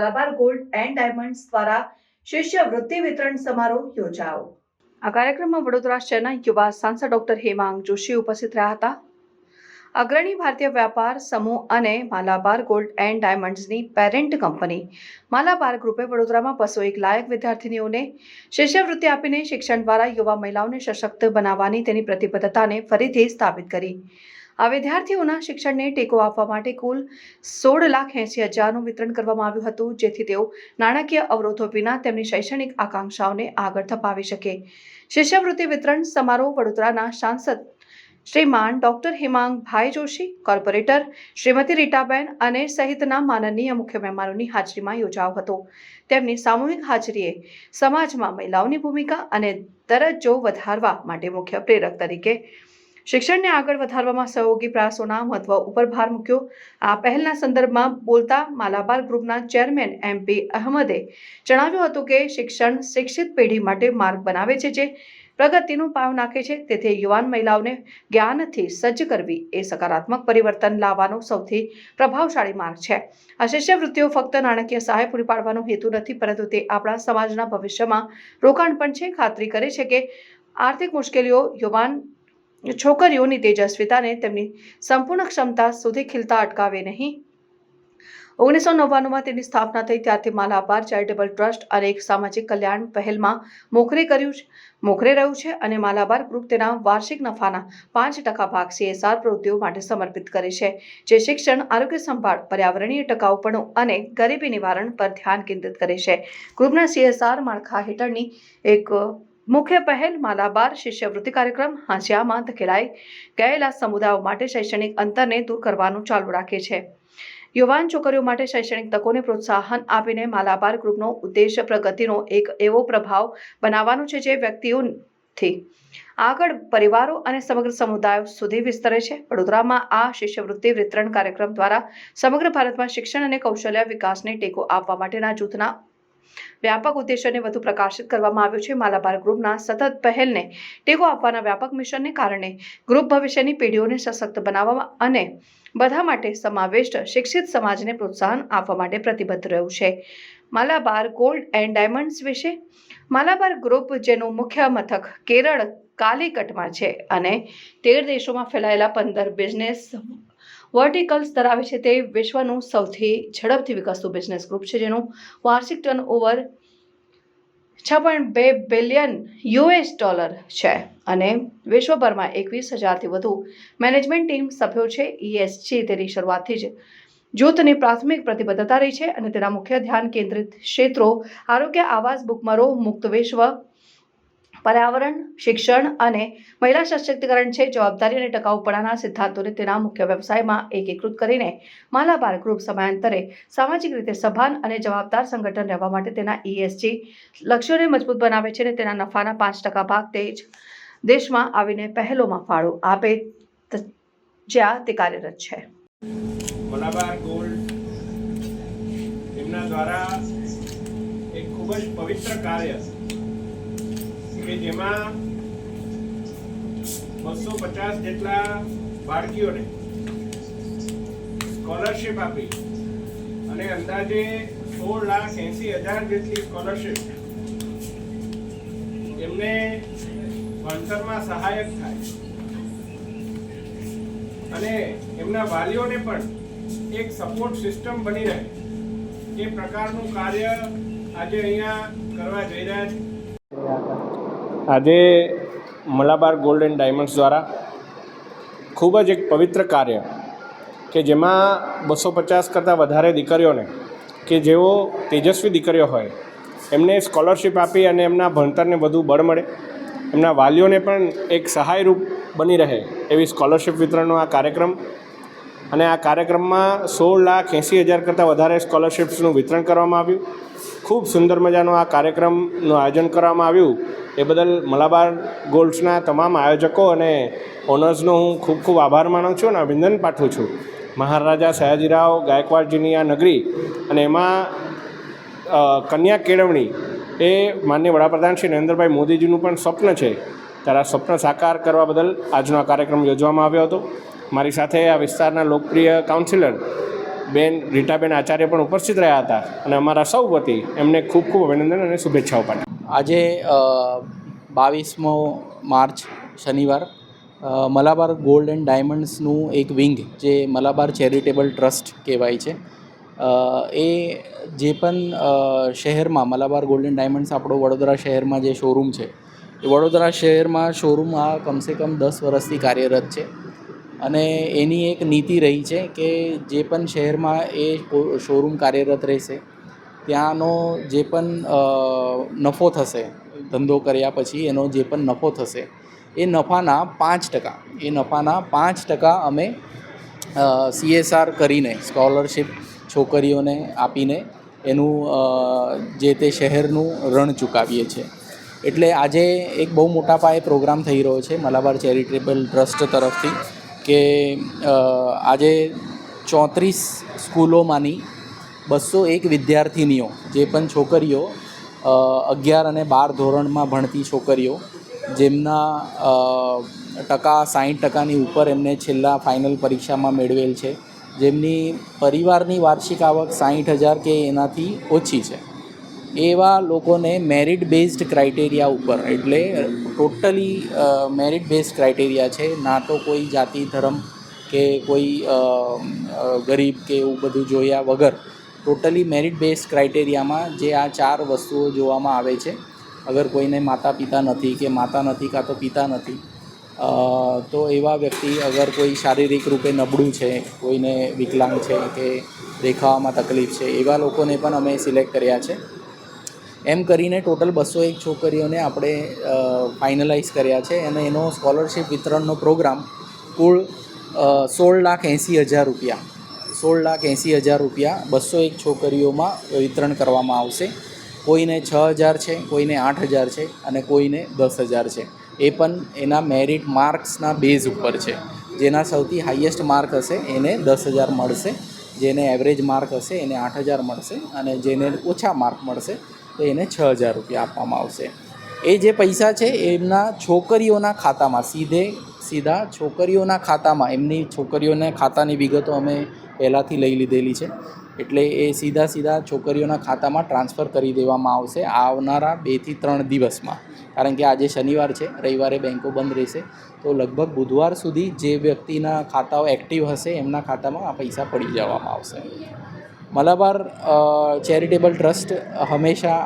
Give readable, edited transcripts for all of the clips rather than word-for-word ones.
Malabar gold and diamonds દ્વારા શિષ્યવૃત્તિ વિતરણ સમારોહ યોજાયો। આ કાર્યક્રમમાં વડોદરા શહેરના યુવા સાંસદ ડોક્ટર હેમાંગ જોશી ઉપસ્થિત રહ્યા હતા। અગ્રણી ભારતીય વ્યાપાર સમૂહ અને માલાબાર ગોલ્ડ એન્ડ ડાયમંડ્સની પેરેન્ટ કંપની માલાબાર ગ્રુપે વડોદરામાં 201 લાયક વિદ્યાર્થીનીઓને શિષ્યવૃત્તિ આપીને શિક્ષણ દ્વારા યુવા મહિલાઓને સશક્ત બનાવવાની તેની પ્રતિબદ્ધતાને ફરીથી સ્થાપિત કરી। આ વિદ્યાર્થીઓના શિક્ષણને ટેકો આપવા માટે કુલ 16,80,000નું વિતરણ કરવામાં આવ્યું હતું, જેથી તેઓ નાણાકીય અવરોધો વિના તેમની શૈક્ષણિક આકાંક્ષાઓને આગળ ધપાવી શકે। શિષ્યવૃત્તિ વિતરણ સમારોહ વડોદરાના સાંસદ શ્રીમાન ડોક્ટર હેમાંગભાઈ જોશી, કોર્પોરેટર શ્રીમતી રીટાબેન અને સહિતના માનનીય મુખ્ય મહેમાનોની હાજરીમાં યોજાયો હતો। તેમની સામૂહિક હાજરીએ સમાજમાં મહિલાઓની ભૂમિકા અને દરજ્જો વધારવા માટે મુખ્ય પ્રેરક તરીકે શિક્ષણને આગળ વધારવામાં સહયોગી પ્રયાસોના મહત્વ ઉપર ભાર મૂક્યો। આ પહેલના સંદર્ભમાં બોલતા માલાબાર ગ્રુપના ચેરમેન MP અહમદે જણાવ્યું હતું કે શિક્ષણ શિક્ષિત પેઢી માટે માર્ગ બનાવે છે, જે પ્રગતિનો પાયો નાખે છે। તેથી યુવાન મહિલાઓને જ્ઞાનથી સજ્જ કરવી એ સકારાત્મક પરિવર્તન લાવવાનો સૌથી પ્રભાવશાળી માર્ગ છે। આ શિષ્યવૃત્તિઓ ફક્ત નાણાકીય સહાય પૂરી પાડવાનો હેતુ નથી, પરંતુ તે આપણા સમાજના ભવિષ્યમાં રોકાણ પણ છે। ખાતરી કરે છે કે આર્થિક મુશ્કેલીઓ યુવાન છોકરીઓની તેજસ્વીતાને તેમની સંપૂર્ણ ક્ષમતા સુધી ખીલતા અટકાવે નહીં। 1999માં તેની સ્થાપના થઈ ત્યારથી માલાબાર ચેરિટેબલ ટ્રસ્ટ અનેક સામાજિક કલ્યાણ પહેલમાં મોખરે રહ્યું છે અને માલાબાર ગ્રુપ તેના વાર્ષિક નફાના 5% ભાગ CSR પ્રવૃત્તિઓ માટે સમર્પિત કરે છે, જે શિક્ષણ, આરોગ્ય સંભાળ, પર્યાવરણીય ટકાઉપણું અને ગરીબી નિવારણ પર ધ્યાન કેન્દ્રિત કરે છે। ગ્રુપના CSR માળખા હેઠળની એક મુખ્ય પહેલ માલાબાર શિષ્યવૃત્તિ કાર્યક્રમ હાંસિયામાં ધકેલાઈ ગયેલા સમુદાયો માટે શૈક્ષણિક અંતરને દૂર કરવાનું ચાલુ રાખે છે। યુવાન છોકરીઓ માટે શૈક્ષણિક તકોને પ્રોત્સાહન આપીને માલાબાર ગ્રુપનો ઉદ્દેશ્ય પ્રગતિનો એક એવો પ્રભાવ બનાવવાનો છે, જે વ્યક્તિઓથી આગળ પરિવારો અને સમગ્ર સમુદાયો સુધી વિસ્તરે છે। વડોદરામાં આ શિષ્યવૃત્તિ વિતરણ કાર્યક્રમ દ્વારા સમગ્ર ભારતમાં શિક્ષણ અને કૌશલ્ય વિકાસને ટેકો આપવા માટેના જૂથના વ્યાપક ઉદ્દેશ્યને વધુ પ્રકાશિત કરવામાં આવ્યો છે। માલાબાર ગ્રુપના સતત પહેલને ટેકો આપવાના વ્યાપક મિશનને કારણે ગ્રુપ ભવિષ્યની પેઢીઓને સશક્ત બનાવવા અને બધા માટે સમાવિષ્ટ શિક્ષિત સમાજને પ્રોત્સાહન આપવા માટે પ્રતિબદ્ધ રહ્યું છે। માલાબાર ગોલ્ડ એન્ડ ડાયમંડ્સ વિશે માલાબાર ગ્રુપ, જેનું મુખ્ય મથક કેરળ કાલિકટમાં છે અને 13 દેશોમાં ફેલાયેલા 15 બિઝનેસ વર્ટિકલ્સ ધરાવે છે, તે વિશ્વનું સૌથી ઝડપથી વિકસતું બિઝનેસ ગ્રુપ છે, જેનું વાર્ષિક ટર્નઓવર $6.2 બિલિયન છે અને વિશ્વભરમાં 21,000થી વધુ મેનેજમેન્ટ ટીમ સભ્યો છે। ESG તેની શરૂઆતથી જ જૂથની પ્રાથમિક પ્રતિબદ્ધતા રહી છે અને તેના મુખ્ય ધ્યાન કેન્દ્રિત ક્ષેત્રો આરોગ્ય, આવાસ, ભૂખમરો મુક્ત વિશ્વ, પર્યાવરણ, શિક્ષણ અને મહિલા સશક્તિકરણ છે। જવાબદારી અને ટકાઉપણાના સિદ્ધાંતોને તેના મુખ્ય વ્યવસાયમાં એકીકૃત કરીને માલાબાર ગ્રુપ સમયાંતરે સામાજિક રીતે સભાન અને જવાબદાર સંગઠન રહેવા માટે તેના ESG લક્ષ્યોને મજબૂત બનાવે છે અને તેના નફાના 5% ભાગ તે જ દેશમાં આવીને પહેલોમાં ફાળો આપે જ્યાં તે કાર્યરત છે। માલાબાર ગોલ્ડ એમના દ્વારા એક ખૂબ જ પવિત્ર કાર્ય કે જેમાં 250 જેટલા બાળકીઓને સ્કોલરશિપ આપી અને અંદાજે 16,80,000 જેટલી સ્કોલરશિપ એમને ભણતરમાં સહાયક થાય અને એમના વાલીઓને પણ એક સપોર્ટ સિસ્ટમ બની રહે એ પ્રકારનું કાર્ય આજે અહીંયા કરવા જઈ રહ્યા છે। આજે માલાબાર ગોલ્ડ એન્ડ ડાયમંડ્સ દ્વારા ખૂબ જ એક પવિત્ર કાર્ય કે જેમાં 250 કરતાં વધારે દીકરીઓને કે જેઓ તેજસ્વી દીકરીઓ હોય એમને સ્કોલરશિપ આપી અને એમના ભણતરને વધુ બળ મળે, એમના વાલીઓને પણ એક સહાયરૂપ બની રહે એવી સ્કોલરશિપ વિતરણનો આ કાર્યક્રમ અને આ કાર્યક્રમમાં 16,80,000 કરતાં વધારે સ્કોલરશિપ્સનું વિતરણ કરવામાં આવ્યું। ખૂબ સુંદર મજાનો આ કાર્યક્રમનું આયોજન કરવામાં આવ્યું એ બદલ માલાબાર ગોલ્ડ્સના તમામ આયોજકો અને ઓનર્સનો હું ખૂબ ખૂબ આભાર માનું છું અને અભિનંદન પાઠવું છું। મહારાજા સયાજીરાવ ગાયકવાડજીની આ નગરી અને એમાં કન્યા કેળવણી એ માનનીય વડાપ્રધાન શ્રી નરેન્દ્રભાઈ મોદીજીનું પણ સ્વપ્ન છે, ત્યારે આ સ્વપ્ન સાકાર કરવા બદલ આજનો આ કાર્યક્રમ યોજવામાં આવ્યો હતો। મારી સાથે આ વિસ્તારના લોકપ્રિય કાઉન્સિલર બેન રીટાબેન આચાર્ય પણ ઉપસ્થિત રહ્યા હતા અને અમારા સૌ વતી એમને ખૂબ ખૂબ અભિનંદન અને શુભેચ્છાઓ પાઠવી. આજે 22મો માર્ચ શનિવાર મલાબાર ગોલ્ડ એન્ડ ડાયમંડ્સનું એક વિંગ જે મલાબાર ચેરિટેબલ ટ્રસ્ટ કહેવાય છે એ જે પણ શહેરમાં મલાબાર ગોલ્ડ એન્ડ ડાયમંડ્સ આપણો વડોદરા શહેરમાં જે શોરૂમ છે એ વડોદરા શહેરમાં શોરૂમ આ કમસે કમ 10 વર્ષથી કાર્યરત છે અને એની એક નીતિ રહી છે કે જે પણ શહેરમાં એ શોરૂમ કાર્યરત રહેશે ત્યાંનો જે પણ નફો થશે ધંધો કર્યા પછી એનો જે પણ નફો થશે એ નફાના 5% અમે CSR કરીને સ્કોલરશિપ છોકરીઓને આપીને એનું જે તે શહેરનું ઋણ ચૂકવીએ છીએ. એટલે આજે એક બહુ મોટા પાયે પ્રોગ્રામ થઈ રહ્યો છે મલાબાર ચેરિટેબલ ટ્રસ્ટ તરફથી કે આજે 34 સ્કૂલોમાંની 201 વિદ્યાર્થિનીઓ જે પણ છોકરીઓ 11 અને 12 ધોરણમાં ભણતી છોકરીઓ જેમના ટકા 60% ઉપર એમને છેલ્લા ફાઇનલ પરીક્ષામાં મેળવેલ છે, જેમની પરિવારની વાર્ષિક આવક 60,000 કે એનાથી ઓછી છે, એવા લોકોને મેરિટ બેઝડ ક્રાઇટેરિયા ઉપર, એટલે ટોટલી મેરિટ બેઝડ ક્રાઇટેરિયા છે, ના તો કોઈ જાતિ ધર્મ કે કોઈ ગરીબ કે એવું બધું જોયા વગર ટોટલી મેરિટ બેઝડ ક્રાઇટેરિયામાં જે આ 4 વસ્તુઓ જોવામાં આવે છે. અગર કોઈને માતા પિતા નથી કે માતા નથી કાં તો પિતા નથી તો એવા વ્યક્તિ, અગર કોઈ શારીરિક રૂપે નબળું છે, કોઈને વિકલાંગ છે કે દેખાવામાં તકલીફ છે, એવા લોકોને પણ અમે સિલેક્ટ કર્યા છે. એમ કરીને ટોટલ 201 છોકરીઓને આપણે ફાઇનલાઇઝ કર્યા છે અને એનો સ્કોલરશિપ વિતરણનો પ્રોગ્રામ કુલ 16,80,000 રૂપિયા 16,80,000 રૂપિયા 201 છોકરીઓમાં વિતરણ કરવામાં આવશે. કોઈને 6,000 છે, કોઈને 8,000 છે અને કોઈને 10,000 છે. એ પણ એના મેરિટ માર્ક્સના બેઝ ઉપર છે. જેના સૌથી હાઈએસ્ટ માર્ક હશે એને 10,000 મળશે, જેને એવરેજ માર્ક હશે એને 8,000 મળશે અને જેને ઓછા માર્ક મળશે તો એને 6,000 રૂપિયા આપવામાં આવશે. એ જે પૈસા છે એમના છોકરીઓના ખાતામાં સીધા છોકરીઓના ખાતામાં, એમની છોકરીઓના ખાતાની વિગતો અમે પહેલાંથી લઈ લીધેલી છે, એટલે એ સીધા છોકરીઓના ખાતામાં ટ્રાન્સફર કરી દેવામાં આવશે આવનારા 2 થી 3 દિવસમાં. કારણ કે આજે શનિવાર છે, રવિવારે બેન્કો બંધ રહેશે, તો લગભગ બુધવાર સુધી જે વ્યક્તિના ખાતાઓ એક્ટિવ હશે એમના ખાતામાં આ પૈસા પડી જવામાં આવશે. મલાબાર ચેરિટેબલ ટ્રસ્ટ હંમેશા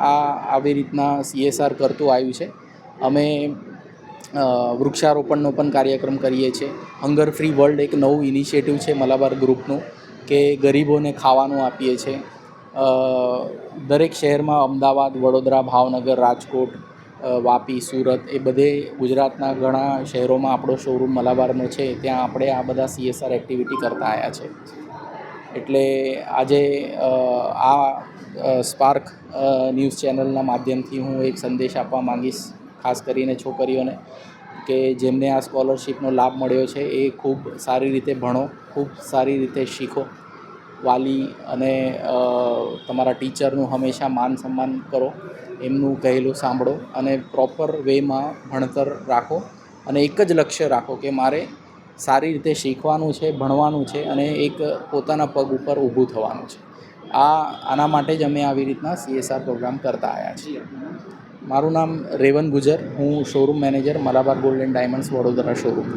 આવી રીતના CSR કરતું આવ્યું છે. અમે વૃક્ષારોપણનો પણ કાર્યક્રમ કરીએ છીએ. હંગર ફ્રી વર્લ્ડ એક નવું ઇનિશિયેટિવ છે મલાબાર ગ્રુપનું કે ગરીબોને ખાવાનું આપીએ છીએ. દરેક શહેરમાં અમદાવાદ, વડોદરા, ભાવનગર, રાજકોટ, વાપી, સુરત એ બધે ગુજરાતના ઘણા શહેરોમાં આપણો શોરૂમ મલાબારનો છે, ત્યાં આપણે આ બધા CSR એક્ટિવિટી કરતા આવ્યા છે. એટલે આજે આ સ્પાર્ક ન્યૂઝ ચેનલના માધ્યમથી હું એક સંદેશ આપવા માંગીશ, ખાસ કરીને છોકરીઓને, કે જેમને આ સ્કોલરશિપનો લાભ મળ્યો છે એ ખૂબ સારી રીતે ભણો, ખૂબ સારી રીતે શીખો, વાલી અને તમારા ટીચરનું હંમેશા માન સન્માન કરો, એમનું કહેલું સાંભળો અને પ્રોપર વેમાં ભણતર રાખો અને એક જ લક્ષ્ય રાખો કે મારે સારી રીતે શીખવાનું છે, ભણવાનું છે અને એક પોતાના પગ ઉપર ઊભું થવાનું છે. આના માટે જ અમે આવી રીતના CSR પ્રોગ્રામ કરતા આવ્યા છીએ. મારું નામ રેવન ગુજર, હું showroom manager Malabar gold and diamonds Vadodara showroom.